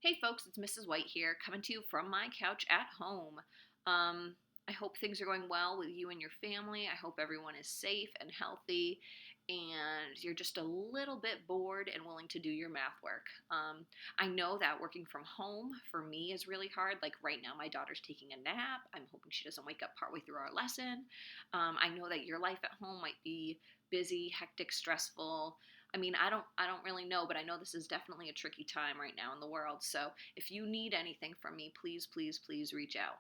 Hey folks, it's Mrs. White here, coming to you from my couch at home. I hope things are going well with you and your family. I hope everyone is safe and healthy, and you're just a little bit bored and willing to do your math work. I know that working from home for me is really hard. Like right now, my daughter's taking a nap. I'm hoping she doesn't wake up partway through our lesson. I know that your life at home might be busy, hectic, stressful. I don't really know, but I know this is definitely a tricky time right now in the world. So if you need anything from me, please, please, please reach out.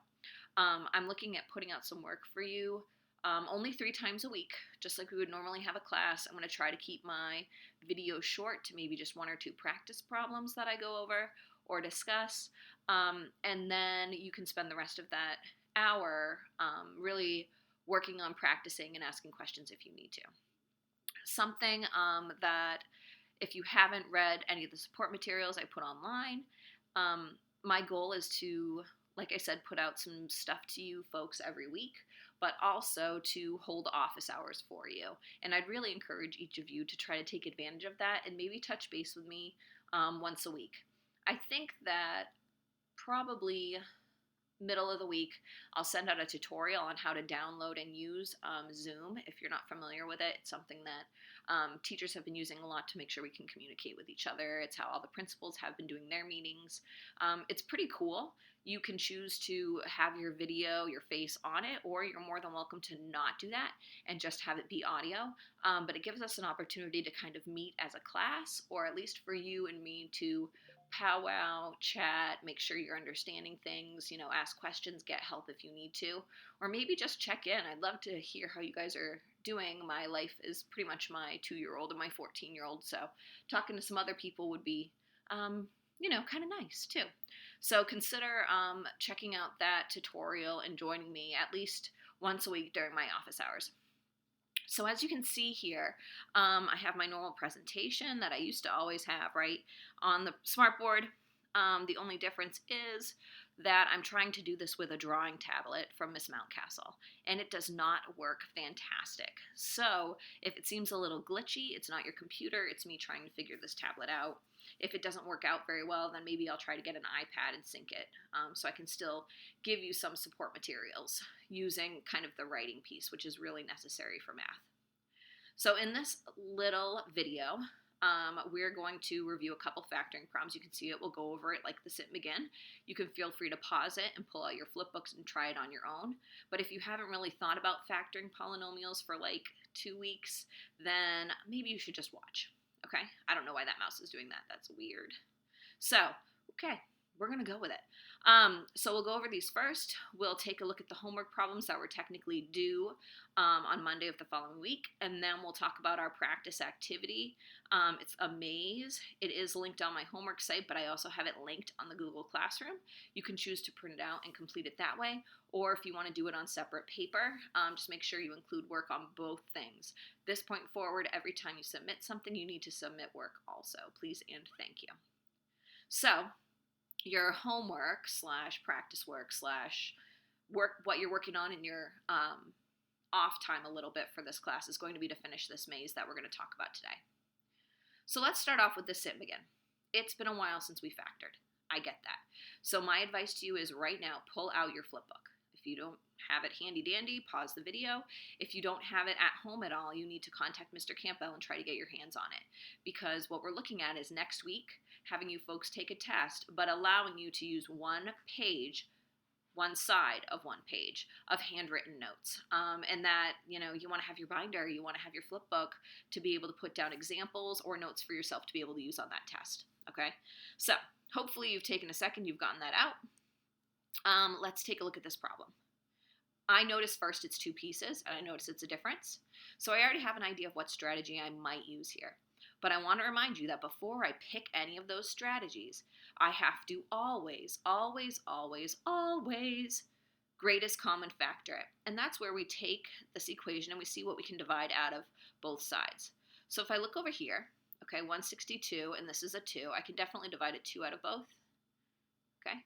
I'm looking at putting out some work for you only 3 times a week, just like we would normally have a class. I'm going to try to keep my video short to maybe just 1 or 2 practice problems that I go over or discuss. And then you can spend the rest of that hour really working on practicing and asking questions if you need to. Something that if you haven't read any of the support materials I put online, my goal is to, like I said, put out some stuff to you folks every week, but also to hold office hours for you. And I'd really encourage each of you to try to take advantage of that and maybe touch base with me once a week. I think that probably middle of the week, I'll send out a tutorial on how to download and use Zoom. If you're not familiar with it, it's something that teachers have been using a lot to make sure we can communicate with each other. It's how all the principals have been doing their meetings. It's pretty cool. You can choose to have your video, your face on it, or you're more than welcome to not do that and just have it be audio. But it gives us an opportunity to kind of meet as a class, or at least for you and me to powwow, chat, make sure you're understanding things, ask questions, get help if you need to, or maybe just check in. I'd love to hear how you guys are doing. My life is pretty much my 2-year-old and my 14-year-old, so talking to some other people would be, kind of nice too. So consider checking out that tutorial and joining me at least once a week during my office hours. So as you can see here, I have my normal presentation that I used to always have, right, on the smartboard. The only difference is that I'm trying to do this with a drawing tablet from Miss Mountcastle, and it does not work fantastic. So if it seems a little glitchy, it's not your computer, it's me trying to figure this tablet out. If it doesn't work out very well, then maybe I'll try to get an iPad and sync it so I can still give you some support materials using kind of the writing piece, which is really necessary for math. So in this little video, we're going to review a couple factoring problems. You can see it. We'll go over it like the sit and begin. You can feel free to pause it and pull out your Flipbooks and try it on your own. But if you haven't really thought about factoring polynomials for like 2 weeks, then maybe you should just watch. Okay? I don't know why that mouse is doing that. That's weird. So, okay, we're going to go with it. So we'll go over these first. We'll take a look at the homework problems that were technically due on Monday of the following week, and then we'll talk about our practice activity. It's a maze. It is linked on my homework site, but I also have it linked on the Google Classroom. You can choose to print it out and complete it that way, or if you want to do it on separate paper, just make sure you include work on both things. This point forward, every time you submit something, you need to submit work also. Please and thank you. So, your homework / practice work / work, what you're working on in your off time a little bit for this class is going to be to finish this maze that we're going to talk about today. So let's start off with the sit and begin. It's been a while since we factored. I get that. So my advice to you is right now, pull out your Flipbook. If you don't have it handy dandy, pause the video. If you don't have it at home at all, you need to contact Mr. Campbell and try to get your hands on it. Because what we're looking at is next week, having you folks take a test, but allowing you to use one side of one page of handwritten notes. And that, you want to have your binder, you want to have your Flipbook to be able to put down examples or notes for yourself to be able to use on that test. Okay? So hopefully you've taken a second, you've gotten that out. Let's take a look at this problem. I notice first it's 2 pieces, and I notice it's a difference. So I already have an idea of what strategy I might use here. But I want to remind you that before I pick any of those strategies, I have to always, always, always, always greatest common factor it. And that's where we take this equation and we see what we can divide out of both sides. So if I look over here, okay, 162, and this is a 2, I can definitely divide a 2 out of both. Okay?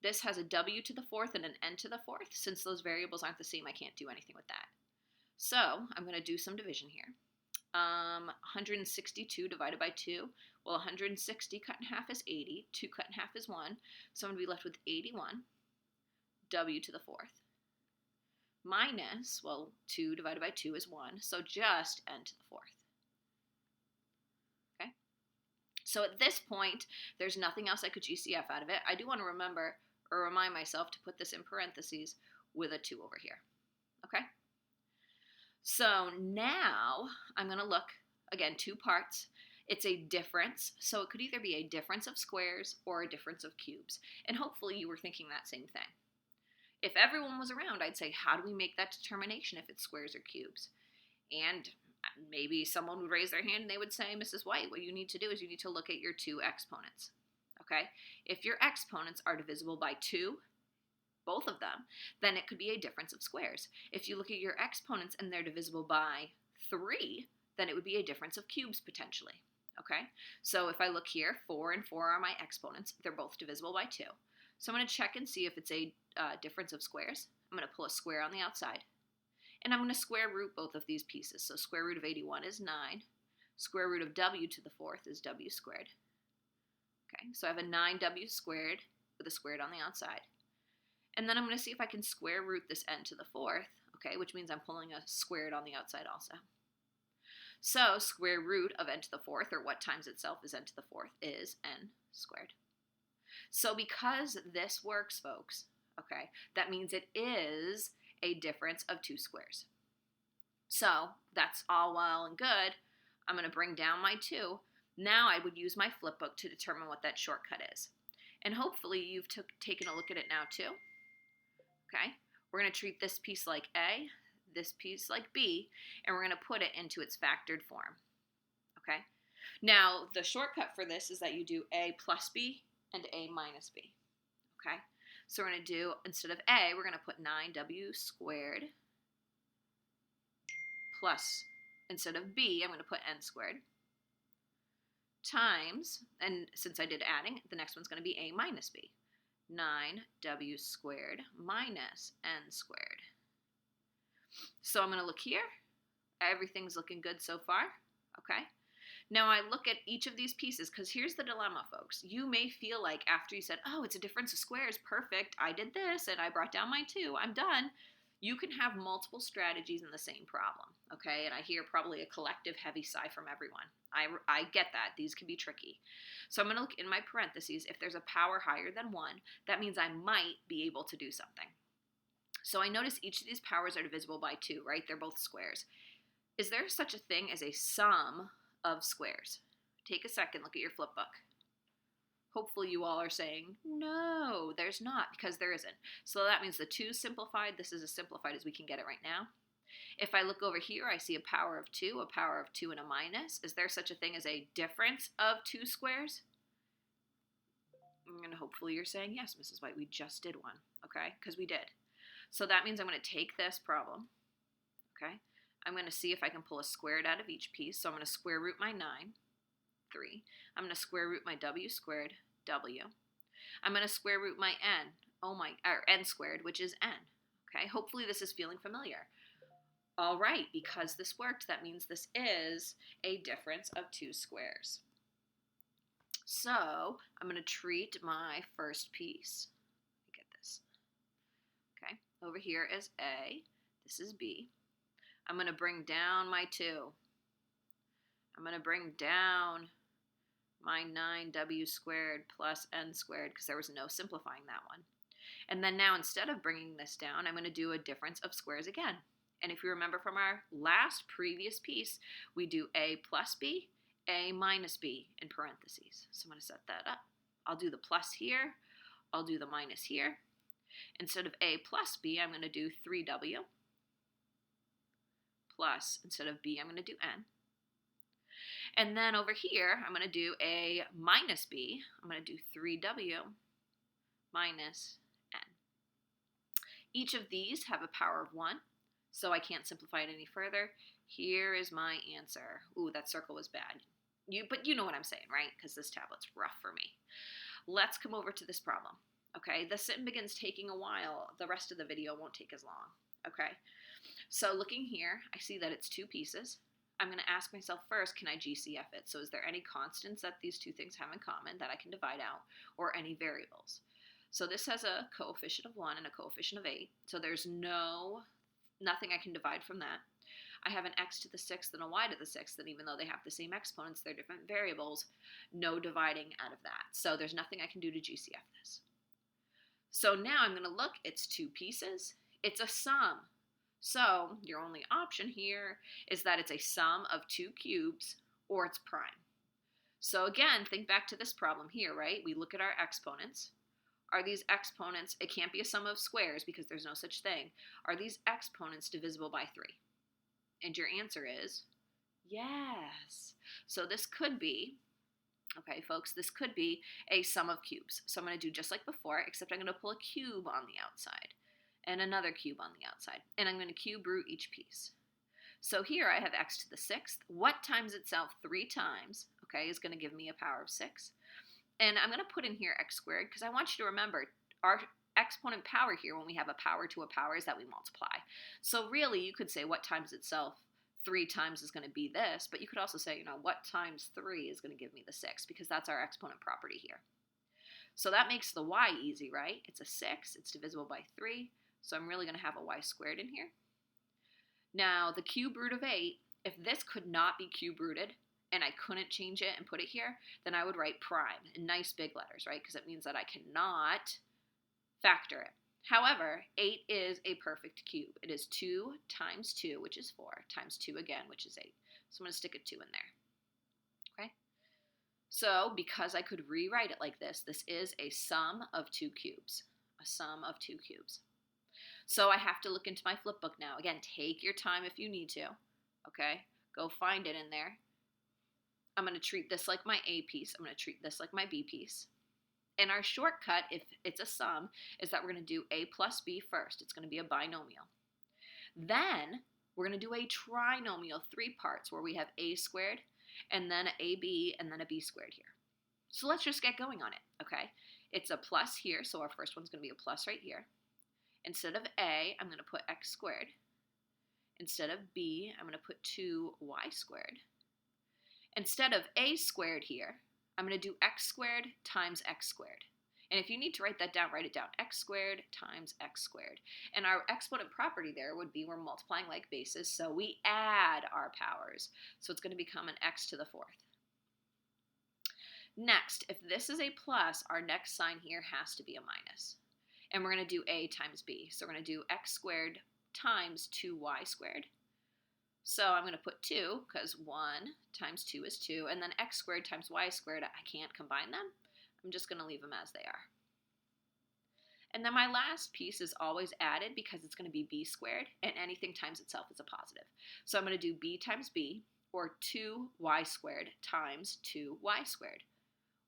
This has a w to the 4th and an n to the 4th. Since those variables aren't the same, I can't do anything with that. So I'm going to do some division here. 162 divided by 2. Well, 160 cut in half is 80. 2 cut in half is 1. So I'm going to be left with 81 w to the fourth. Minus, well, 2 divided by 2 is 1. So just n to the fourth. Okay? So at this point, there's nothing else I could GCF out of it. I do want to remember or remind myself to put this in parentheses with a 2 over here. Okay? So now I'm going to look, again, 2 parts. It's a difference, so it could either be a difference of squares or a difference of cubes. And hopefully you were thinking that same thing. If everyone was around, I'd say, how do we make that determination if it's squares or cubes? And maybe someone would raise their hand and they would say, Mrs. White, what you need to do is you need to look at your 2 exponents. Okay? If your exponents are divisible by 2, both of them, then it could be a difference of squares. If you look at your exponents and they're divisible by 3, then it would be a difference of cubes potentially. Okay? So if I look here, 4 and 4 are my exponents. They're both divisible by 2. So I'm going to check and see if it's a difference of squares. I'm going to pull a square on the outside. And I'm going to square root both of these pieces. So square root of 81 is 9. Square root of w to the fourth is w squared. Okay, so I have a 9w squared with a squared on the outside. And then I'm going to see if I can square root this n to the fourth, okay, which means I'm pulling a squared on the outside also. So square root of n to the fourth, or what times itself is n to the fourth, is n squared. So because this works, folks, okay, that means it is a difference of 2 squares. So that's all well and good. I'm going to bring down my 2. Now I would use my Flipbook to determine what that shortcut is. And hopefully you've taken a look at it now too. Okay, we're going to treat this piece like A, this piece like B, and we're going to put it into its factored form. Okay, now the shortcut for this is that you do A plus B and A minus B. Okay, so we're going to do, instead of A, we're going to put 9w squared plus, instead of B, I'm going to put n squared times, and since I did adding, the next one's going to be A minus B. 9w squared minus n squared. So I'm going to look here. Everything's looking good so far. Okay. Now I look at each of these pieces, because here's the dilemma, folks. You may feel like after you said, oh, it's a difference of squares, perfect, I did this and I brought down my 2, I'm done. You can have multiple strategies in the same problem, okay? And I hear probably a collective heavy sigh from everyone. I get that. These can be tricky. So I'm going to look in my parentheses. If there's a power higher than 1, that means I might be able to do something. So I notice each of these powers are divisible by 2, right? They're both squares. Is there such a thing as a sum of squares? Take a second, look at your Flipbook. Hopefully you all are saying, no, there's not, because there isn't. So that means the 2 simplified. This is as simplified as we can get it right now. If I look over here, I see a power of 2, a power of 2, and a minus. Is there such a thing as a difference of 2 squares? And hopefully you're saying, yes, Mrs. White, we just did one, okay? Because we did. So that means I'm going to take this problem, okay? I'm going to see if I can pull a squared out of each piece. So I'm going to square root my 9, 3. I'm going to square root my w squared, w. I'm going to square root my n, n squared, which is n, okay? Hopefully this is feeling familiar. All right, because this worked, that means this is a difference of 2 squares. So I'm going to treat my first piece. Get this. Okay, over here is A. This is B. I'm going to bring down my 2. I'm going to bring down my 9w squared plus n squared, because there was no simplifying that one. And then now, instead of bringing this down, I'm going to do a difference of squares again. And if you remember from our last previous piece, we do A plus B, A minus B in parentheses. So I'm going to set that up. I'll do the plus here. I'll do the minus here. Instead of A plus B, I'm going to do 3w plus, instead of B, I'm going to do n. And then over here, I'm going to do A minus B. I'm going to do 3w minus n. Each of these have a power of 1. So I can't simplify it any further. Here is my answer. Ooh, that circle was bad. But you know what I'm saying, right? Because this tablet's rough for me. Let's come over to this problem. Okay, the sim begins taking a while. The rest of the video won't take as long. Okay, so looking here, I see that it's 2 pieces. I'm going to ask myself first, can I GCF it? So is there any constants that these two things have in common that I can divide out, or any variables? So this has a coefficient of 1 and a coefficient of 8. So there's nothing I can divide from that. I have an x to the 6th and a y to the 6th, and even though they have the same exponents, they're different variables, no dividing out of that. So there's nothing I can do to GCF this. So now I'm going to look, it's two pieces, it's a sum. So your only option here is that it's a sum of two cubes or it's prime. So again, think back to this problem here, right? We look at our exponents. Are these exponents, it can't be a sum of squares because there's no such thing. Are these exponents divisible by 3? And your answer is yes. So this could be, okay, folks, this could be a sum of cubes. So I'm going to do just like before, except I'm going to pull a cube on the outside and another cube on the outside. And I'm going to cube root each piece. So here I have x to the 6th. What times itself 3 times, okay, is going to give me a power of 6. And I'm going to put in here x squared because I want you to remember our exponent power here when we have a power to a power is that we multiply. So really you could say what times itself 3 times is going to be this, but you could also say, what times 3 is going to give me the 6 because that's our exponent property here. So that makes the y easy, right? It's a 6, it's divisible by 3, so I'm really going to have a y squared in here. Now the cube root of 8, if this could not be cube rooted, and I couldn't change it and put it here, then I would write prime in nice big letters, right? Because it means that I cannot factor it. However, 8 is a perfect cube. It is 2 times 2, which is 4, times 2 again, which is 8. So I'm going to stick a 2 in there. Okay? So because I could rewrite it like this is a sum of 2 cubes. A sum of 2 cubes. So I have to look into my Flipbook now. Again, take your time if you need to. Okay? Go find it in there. I'm going to treat this like my A piece. I'm going to treat this like my B piece. And our shortcut, if it's a sum, is that we're going to do A plus B first. It's going to be a binomial. Then we're going to do a trinomial, 3 parts, where we have A squared, and then an AB, and then a B squared here. So let's just get going on it, okay? It's a plus here, so our first one's going to be a plus right here. Instead of A, I'm going to put x squared. Instead of B, I'm going to put 2y squared. Instead of a squared here, I'm going to do x squared times x squared. And if you need to write that down, write it down. X squared times x squared. And our exponent property there would be we're multiplying like bases, so we add our powers. So it's going to become an x to the 4th. Next, if this is a plus, our next sign here has to be a minus. And we're going to do a times b. So we're going to do x squared times 2y squared. So I'm going to put 2, because 1 times 2 is 2, and then x squared times y squared, I can't combine them. I'm just going to leave them as they are. And then my last piece is always added because it's going to be b squared, and anything times itself is a positive. So I'm going to do b times b, or 2y squared times 2y squared.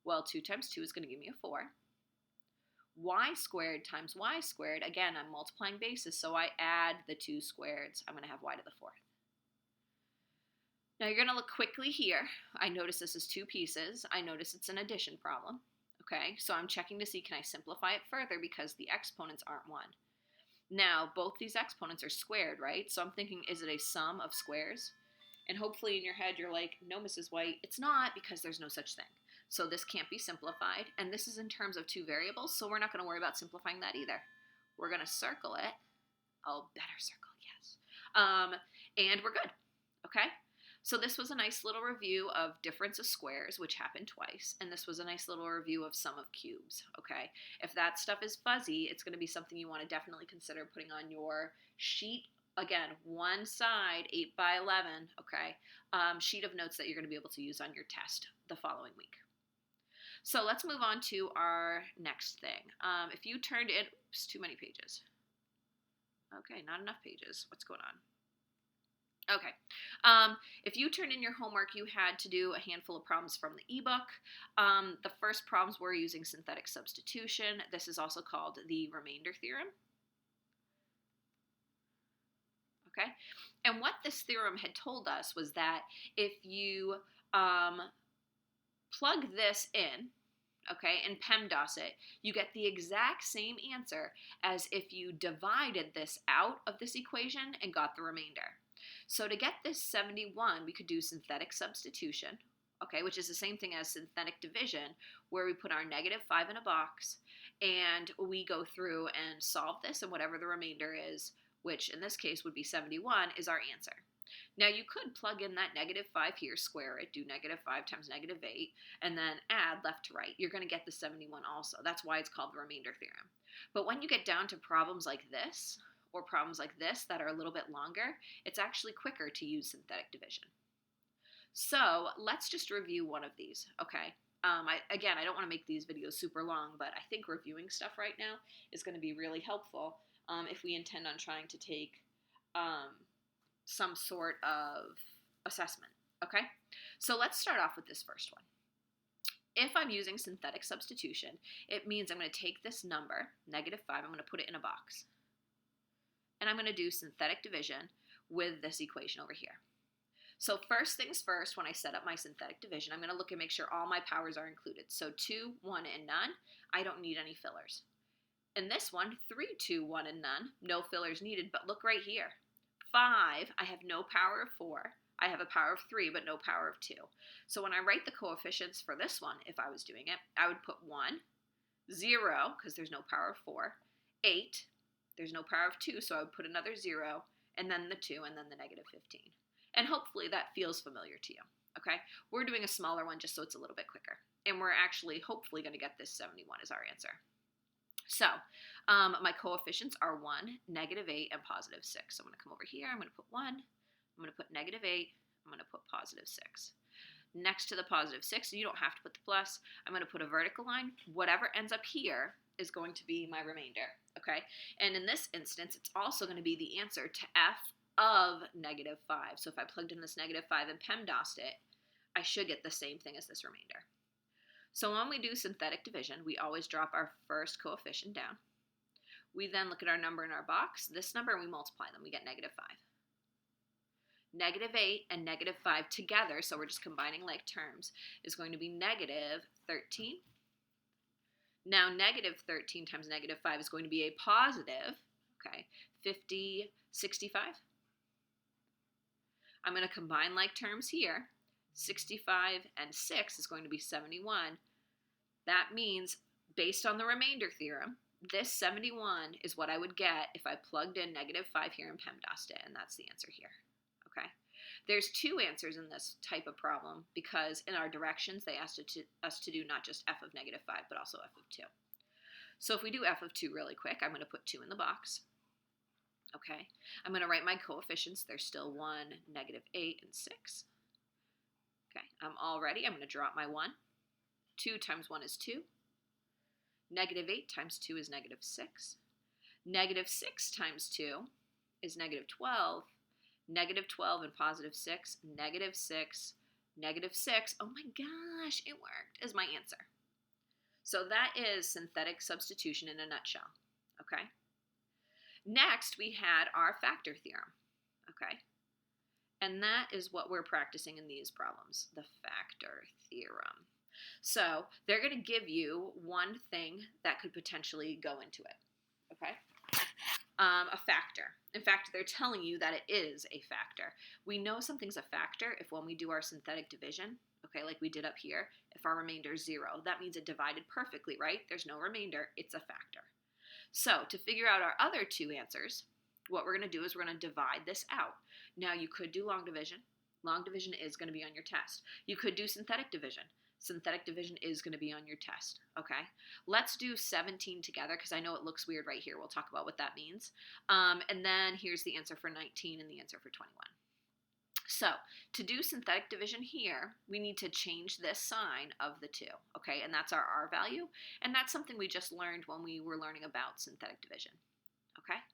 Well, 2 times 2 is going to give me a 4. Y squared times y squared, again, I'm multiplying bases, so I add the 2 squareds. I'm going to have y to the 4th. Now you're going to look quickly here. I notice this is 2 pieces. I notice it's an addition problem. Okay, so I'm checking to see can I simplify it further because the exponents aren't 1. Now, both these exponents are squared, right? So I'm thinking, is it a sum of squares? And hopefully in your head you're like, no, Mrs. White, it's not because there's no such thing. So this can't be simplified. And this is in terms of 2 variables, so we're not going to worry about simplifying that either. We're going to circle it. Oh, better circle, yes. And we're good, okay? So this was a nice little review of difference of squares, which happened twice, and this was a nice little review of sum of cubes, okay? If that stuff is fuzzy, it's going to be something you want to definitely consider putting on your sheet. Again, one side, 8 by 11, okay, sheet of notes that you're going to be able to use on your test the following week. So let's move on to our next thing. If you turned in, oops, too many pages. Okay, not enough pages. What's going on? Okay, if you turned in your homework, you had to do a handful of problems from the ebook. The first problems were using synthetic substitution. This is also called the remainder theorem. Okay, and what this theorem had told us was that if you plug this in, okay, and PEMDAS it, you get the exact same answer as if you divided this out of this equation and got the remainder. So to get this 71, we could do synthetic substitution, okay, which is the same thing as synthetic division, where we put our -5 in a box and we go through and solve this, and whatever the remainder is, which in this case would be 71, is our answer. Now you could plug in that -5 here, square it, do -5 times -8, and then add left to right. You're going to get the 71 also. That's why it's called the remainder theorem. But when you get down to problems like this, or problems like this that are a little bit longer, it's actually quicker to use synthetic division. So let's just review one of these, okay? I don't want to make these videos super long, but I think reviewing stuff right now is going to be really helpful if we intend on trying to take some sort of assessment, okay? So let's start off with this first one. If I'm using synthetic substitution, it means I'm going to take this number, -5, I'm going to put it in a box. And I'm going to do synthetic division with this equation over here. So first things first, when I set up my synthetic division, I'm going to look and make sure all my powers are included. So 2, 1, and none. I don't need any fillers. In this one, 3, 2, 1, and none. No fillers needed, but look right here. 5, I have no power of 4. I have a power of 3, but no power of 2. So when I write the coefficients for this one, if I was doing it, I would put 1, 0, because there's no power of 4, 8, there's no power of 2, so I would put another 0, and then the 2, and then the -15. And hopefully that feels familiar to you, okay? We're doing a smaller one just so it's a little bit quicker. And we're actually hopefully going to get this 71 as our answer. So my coefficients are 1, -8, and +6. So I'm going to come over here. I'm going to put 1. I'm going to put -8. I'm going to put +6. Next to the +6, you don't have to put the plus. I'm going to put a vertical line. Whatever ends up here is going to be my remainder, okay? And in this instance, it's also going to be the answer to f of -5. So if I plugged in this -5 and PEMDASed it, I should get the same thing as this remainder. So when we do synthetic division, we always drop our first coefficient down. We then look at our number in our box, this number, and we multiply them. We get -5. -8 and -5 together, so we're just combining like terms, is going to be -13. Now -13 times -5 is going to be a positive, okay, 65. I'm going to combine like terms here. 65 and 6 is going to be 71. That means, based on the remainder theorem, this 71 is what I would get if I plugged in -5 here and PEMDASed it, and that's the answer here. Okay? There's two answers in this type of problem because in our directions they asked us to do not just f of -5 but also f of 2. So if we do f of 2 really quick, I'm going to put 2 in the box. Okay, I'm going to write my coefficients. They're still 1, -8, and 6. Okay, I'm all ready. I'm going to drop my 1. 2 times 1 is 2. -8 times 2 is -6. -6 times 2 is -12. -12 and +6, -6, -6. Oh my gosh, it worked, is my answer. So that is synthetic substitution in a nutshell, okay? Next, we had our factor theorem, okay? And that is what we're practicing in these problems, the factor theorem. So they're going to give you one thing that could potentially go into it, okay? A factor. In fact, they're telling you that it is a factor. We know something's a factor if when we do our synthetic division, okay, like we did up here, if our remainder is 0, that means it divided perfectly, right? There's no remainder, it's a factor. So to figure out our other two answers, what we're going to do is we're going to divide this out. Now you could do long division. Long division is going to be on your test. You could do synthetic division. Synthetic division is going to be on your test, okay? Let's do 17 together because I know it looks weird right here. We'll talk about what that means. And then here's the answer for 19 and the answer for 21. So to do synthetic division here, we need to change this sign of the 2, okay? And that's our R value. And that's something we just learned when we were learning about synthetic division, okay?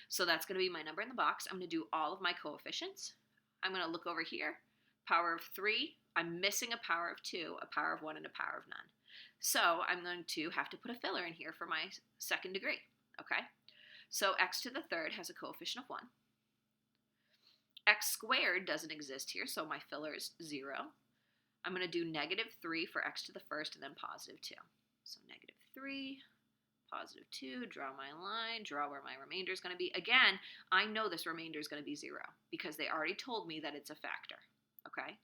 So that's going to be my number in the box. I'm going to do all of my coefficients. I'm going to look over here. Power of 3. I'm missing a power of 2, a power of 1, and a power of none. So I'm going to have to put a filler in here for my second degree, okay? So x to the third has a coefficient of 1. X squared doesn't exist here, so my filler is 0. I'm going to do -3 for x to the first and then +2. So -3, Positive 2, draw my line, draw where my remainder is going to be. Again, I know this remainder is going to be 0 because they already told me that it's a factor. Okay?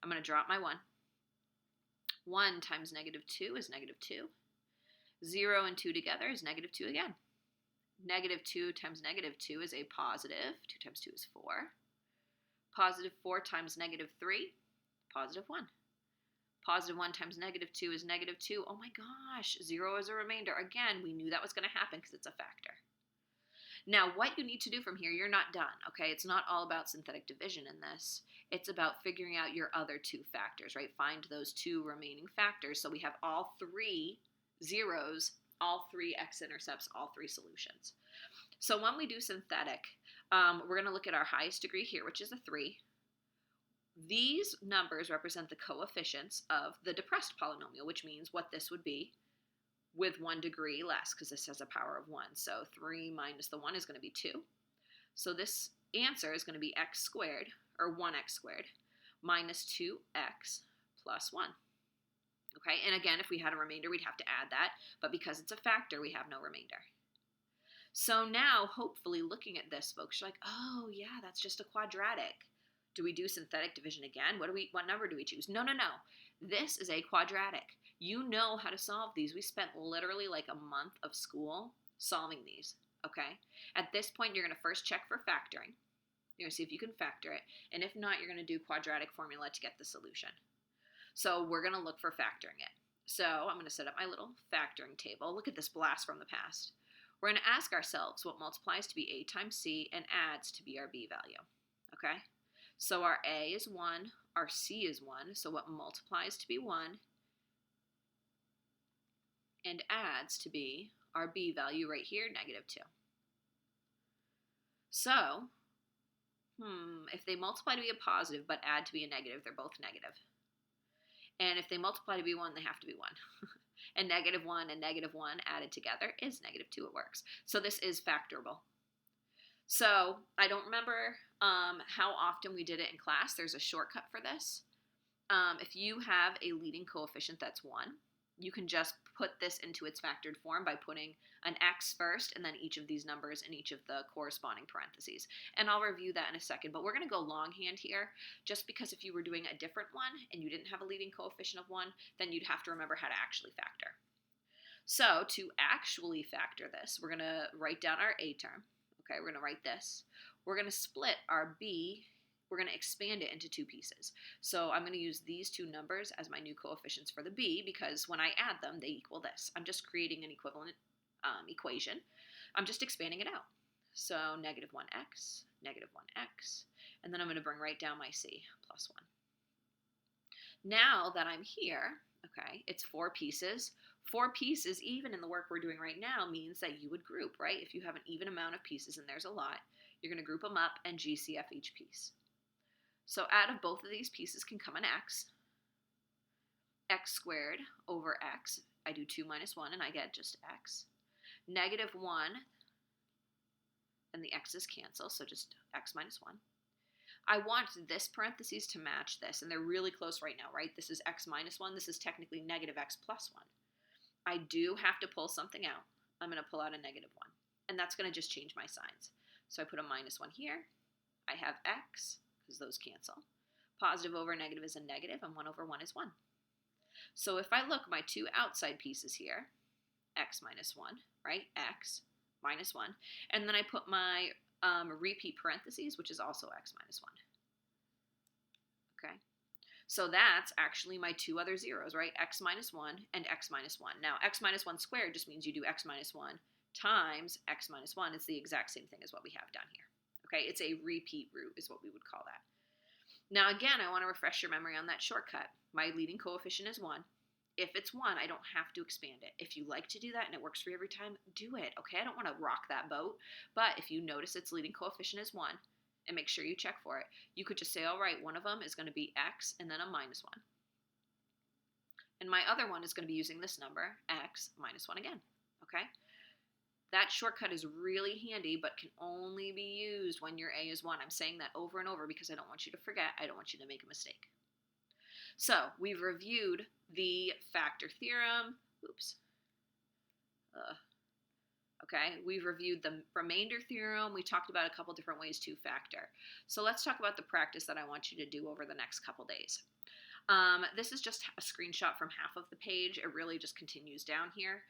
I'm going to drop my 1. 1 times negative 2 is negative 2. 0 and 2 together is negative 2 again. Negative 2 times negative 2 is a positive. 2 times 2 is 4. Positive 4 times negative 3, positive 1. Positive 1 times negative 2 is negative 2. Oh my gosh, 0 is a remainder. Again, we knew that was going to happen because it's a factor. Now, what you need to do from here, you're not done, okay? It's not all about synthetic division in this. It's about figuring out your other 2 factors, right? Find those 2 remaining factors so we have all 3 zeros, all 3 x-intercepts, all 3 solutions. So when we do synthetic, we're going to look at our highest degree here, which is a 3. These numbers represent the coefficients of the depressed polynomial, which means what this would be with 1 degree less, because this has a power of 1. So 3 minus the 1 is going to be 2. So this answer is going to be x squared, or 1x squared, minus 2x plus 1. Okay, and again, if we had a remainder, we'd have to add that, but because it's a factor, we have no remainder. So now, hopefully, looking at this, folks, you're like, oh, yeah, that's just a quadratic. Do we do synthetic division again? What number do we choose? No. This is a quadratic. You know how to solve these. We spent literally like a month of school solving these, okay? At this point, you're going to first check for factoring. You're going to see if you can factor it. And if not, you're going to do quadratic formula to get the solution. So we're going to look for factoring it. So I'm going to set up my little factoring table. Look at this blast from the past. We're going to ask ourselves what multiplies to be A times C and adds to be our B value, okay? So our A is 1, our C is 1, so what multiplies to be 1 and adds to be our B value right here, negative 2. So, if they multiply to be a positive but add to be a negative, they're both negative. And if they multiply to be 1, they have to be 1. And negative 1 and negative 1 added together is negative 2, it works. So this is factorable. So I don't remember how often we did it in class. There's a shortcut for this. If you have a leading coefficient that's 1, you can just put this into its factored form by putting an x first and then each of these numbers in each of the corresponding parentheses. And I'll review that in a second, but we're going to go longhand here just because if you were doing a different one and you didn't have a leading coefficient of 1, then you'd have to remember how to actually factor. So to actually factor this, we're going to write down our A term. Okay, we're going to write this. We're going to split our B. We're going to expand it into 2 pieces. So I'm going to use these 2 numbers as my new coefficients for the B because when I add them, they equal this. I'm just creating an equivalent equation. I'm just expanding it out. So negative 1x, and then I'm going to bring right down my C, plus 1. Now that I'm here, okay, it's 4 pieces. 4 pieces, even in the work we're doing right now, means that you would group, right? If you have an even amount of pieces, and there's a lot, you're going to group them up and GCF each piece. So out of both of these pieces can come an x squared over x. I do 2 minus 1, and I get just x. Negative 1, and the x's cancel, so just x minus 1. I want this parentheses to match this, and they're really close right now, right? This is x minus 1. This is technically negative x plus 1. I do have to pull something out. I'm going to pull out a negative 1, and that's going to just change my signs. So I put a minus 1 here. I have x, because those cancel. Positive over negative is a negative, and 1 over 1 is 1. So if I look, my 2 outside pieces here, x minus 1, right? X minus 1. And then I put my repeat parentheses, which is also x minus 1. Okay? So that's actually my 2 other zeros, right? X minus 1 and x minus 1. Now, x minus 1 squared just means you do x minus 1 times x minus 1. It's the exact same thing as what we have down here. Okay? It's a repeat root is what we would call that. Now, again, I want to refresh your memory on that shortcut. My leading coefficient is 1. If it's 1, I don't have to expand it. If you like to do that and it works for you every time, do it, okay? I don't want to rock that boat. But if you notice its leading coefficient is 1, and make sure you check for it, you could just say, all right, one of them is going to be x and then a minus 1. And my other one is going to be using this number, x minus 1 again, okay? That shortcut is really handy, but can only be used when your A is 1. I'm saying that over and over because I don't want you to forget. I don't want you to make a mistake. So we've reviewed the factor theorem. Oops. Okay, we've reviewed the remainder theorem. We talked about a couple different ways to factor. So let's talk about the practice that I want you to do over the next couple days. This is just a screenshot from half of the page. It really just continues down here.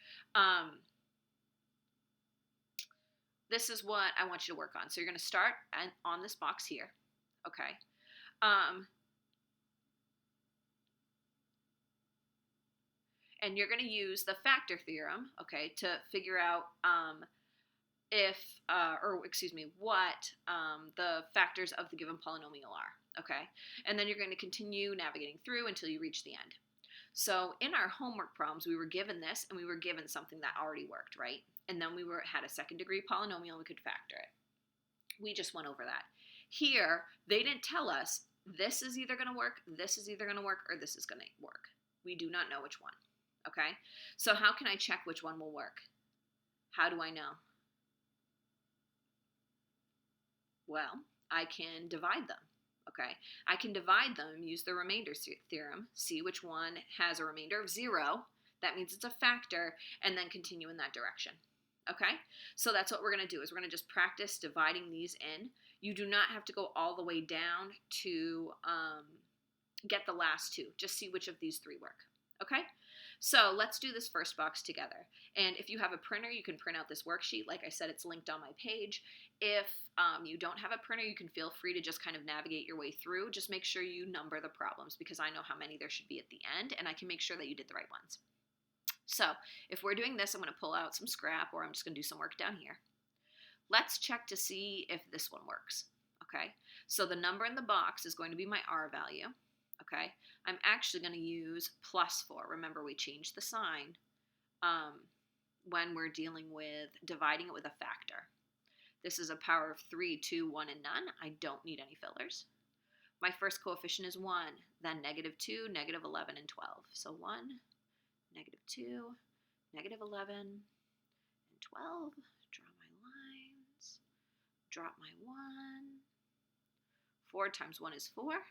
This is what I want you to work on. So you're going to start on this box here. Okay. And you're going to use the factor theorem, okay, to figure out what the factors of the given polynomial are, okay? And then you're going to continue navigating through until you reach the end. So in our homework problems, we were given this, and we were given something that already worked, right? And then had a second degree polynomial, and we could factor it. We just went over that. Here, they didn't tell us this is either going to work, this is either going to work, or this is going to work. We do not know which one, okay? So how can I check which one will work? How do I know? Well, I can divide them, okay? I can divide them, use the remainder theorem, see which one has a remainder of 0, that means it's a factor, and then continue in that direction, okay? So that's what we're going to do, is we're going to just practice dividing these in. You do not have to go all the way down to get the last two. Just see which of these three work, okay? So let's do this first box together. And if you have a printer, you can print out this worksheet. Like I said, it's linked on my page. If you don't have a printer, you can feel free to just kind of navigate your way through. Just make sure you number the problems, because I know how many there should be at the end, and I can make sure that you did the right ones. So if we're doing this, I'm going to pull out some scrap, or I'm just going to do some work down here. Let's check to see if this one works, okay? So the number in the box is going to be my R value. Okay, I'm actually going to use +4. Remember, we changed the sign when we're dealing with dividing it with a factor. This is a power of 3, 2, 1, and none. I don't need any fillers. My first coefficient is 1, then -2, -11, and 12. So 1, -2, -11, and 12. Draw my lines. Drop my 1. 4 times 1 is 4.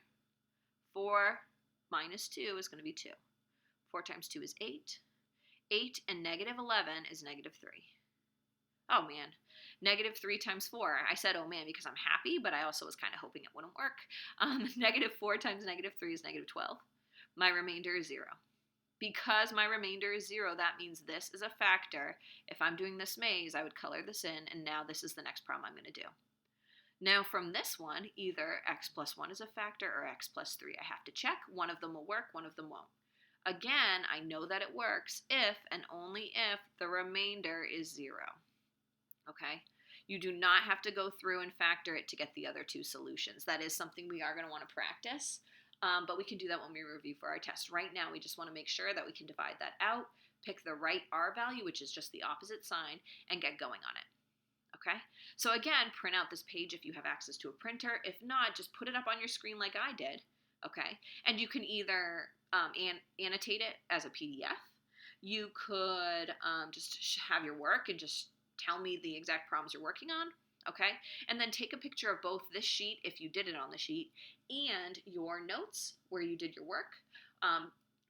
4 minus 2 is going to be 2. 4 times 2 is 8. 8 and -11 is -3. Oh man, -3 times 4. I said oh man because I'm happy, but I also was kind of hoping it wouldn't work. -4 times -3 is -12. My remainder is 0. Because my remainder is 0, that means this is a factor. If I'm doing this maze, I would color this in, and now this is the next problem I'm going to do. Now from this one, either x plus 1 is a factor or x plus 3. I have to check. One of them will work, one of them won't. Again, I know that it works if and only if the remainder is 0. Okay? You do not have to go through and factor it to get the other two solutions. That is something we are going to want to practice, but we can do that when we review for our test. Right now, we just want to make sure that we can divide that out, pick the right R value, which is just the opposite sign, and get going on it. Okay, so again, print out this page if you have access to a printer. If not, just put it up on your screen like I did, okay? And you can either annotate it as a PDF. You could just have your work and just tell me the exact problems you're working on, okay? And then take a picture of both this sheet, if you did it on the sheet, and your notes where you did your work,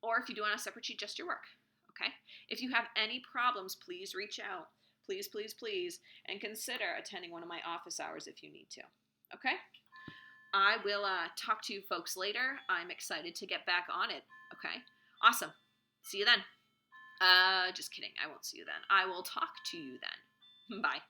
or if you do it on a separate sheet, just your work, okay? If you have any problems, please reach out. Please, please, please, and consider attending one of my office hours if you need to, okay? I will talk to you folks later. I'm excited to get back on it, okay? Awesome. See you then. Just kidding. I won't see you then. I will talk to you then. Bye.